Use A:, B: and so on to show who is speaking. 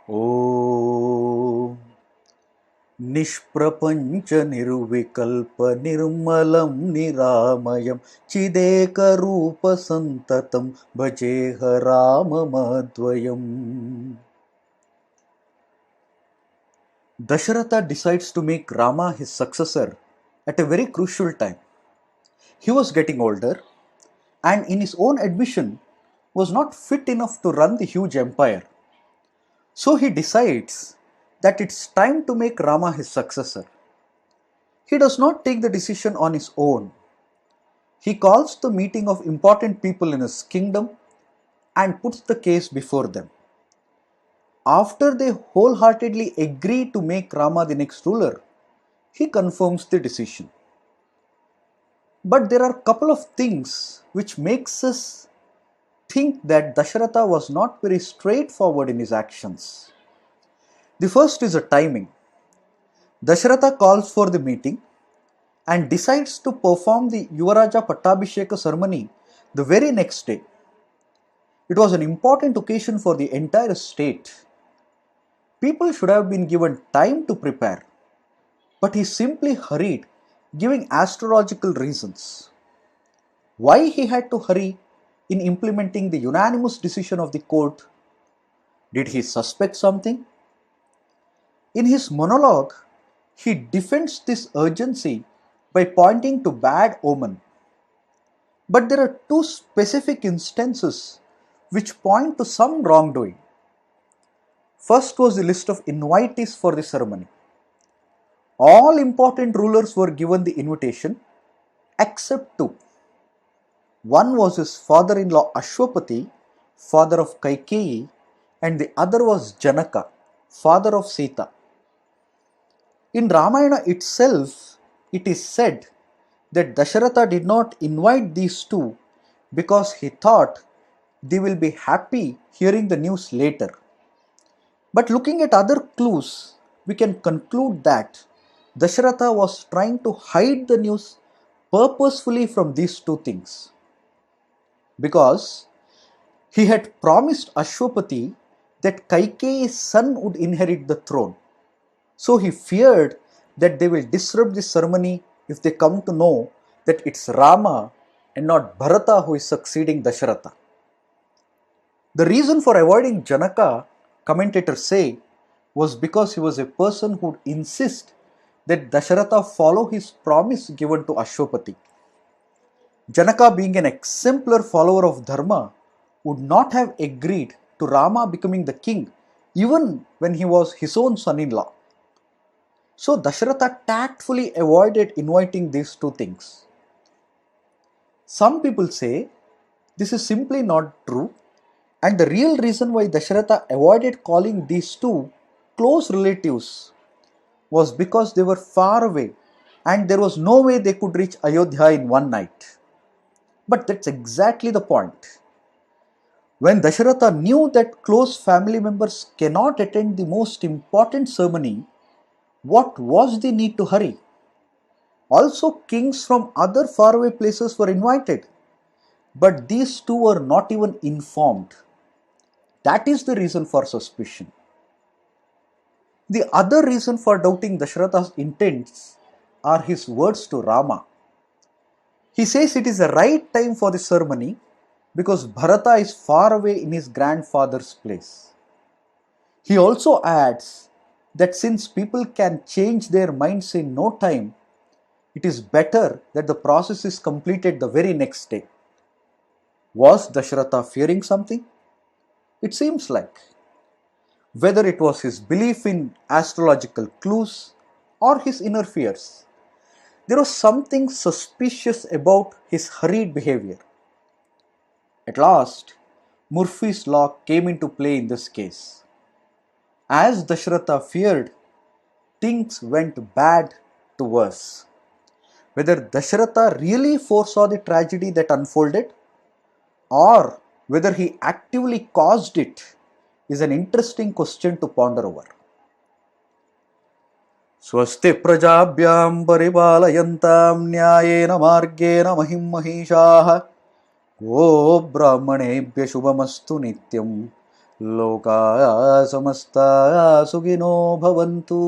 A: ॐ निष्प्रपञ्च निर्विकल्प निर्मलं निरामयं चिदेकरूपसन्ततं भजेह राममद्वयम्. Dasharatha decides to make Rama his successor at a very crucial time. He was getting older and, in his own admission, was not fit enough to run the huge empire. So he decides that it's time to make Rama his successor. He does not take the decision on his own. He calls the meeting of important people in his kingdom and puts the case before them. After they wholeheartedly agree to make Rama the next ruler, he confirms the decision. But there are a couple of things which makes us think that Dasharatha was not very straightforward in his actions. The first is the timing. Dasharatha calls for the meeting and decides to perform the Yuvaraja Pattabhisheka ceremony the very next day. It was an important occasion for the entire state. People should have been given time to prepare, but he simply hurried, giving astrological reasons. Why he had to hurry in implementing the unanimous decision of the court? Did he suspect something? In his monologue, he defends this urgency by pointing to bad omen. But there are two specific instances which point to some wrongdoing. First was the list of invitees for the ceremony. All important rulers were given the invitation except two. One was his father-in-law Ashwapati, father of Kaikeyi, and the other was Janaka, father of Sita. In Ramayana itself, it is said that Dasharatha did not invite these two because he thought they will be happy hearing the news later. But looking at other clues, we can conclude that Dasharatha was trying to hide the news purposefully from these two things. Because he had promised Ashwapati that Kaikeyi's son would inherit the throne. So he feared that they will disrupt the ceremony if they come to know that it's Rama and not Bharata who is succeeding Dasharatha. The reason for avoiding Janaka, commentators say, was because he was a person who would insist that Dasharatha follow his promise given to Ashwapati. Janaka, being an exemplar follower of Dharma, would not have agreed to Rama becoming the king even when he was his own son-in-law. So Dasharatha tactfully avoided inviting these two things. Some people say this is simply not true, and the real reason why Dasharatha avoided calling these two close relatives was because they were far away and there was no way they could reach Ayodhya in one night. But that's exactly the point. When Dasharatha knew that close family members cannot attend the most important ceremony, what was the need to hurry? Also, kings from other faraway places were invited, but these two were not even informed. That is the reason for suspicion. The other reason for doubting Dasharatha's intents are his words to Rama. He says it is the right time for the ceremony because Bharata is far away in his grandfather's place. He also adds that since people can change their minds in no time, it is better that the process is completed the very next day. Was Dasharatha fearing something? It seems like. Whether it was his belief in astrological clues or his inner fears, there was something suspicious about his hurried behavior. At last, Murphy's law came into play in this case. As Dasharatha feared, things went bad to worse. Whether Dasharatha really foresaw the tragedy that unfolded or whether he actively caused it is an interesting question to ponder over. स्वस्ति प्रजाभ्यां परिपालयन्तां न्यायेन मार्गेण महिं महिषाः गो ब्राह्मणेभ्यः शुभमस्तु नित्यं लोका समस्ता सुखिनो भवन्तु।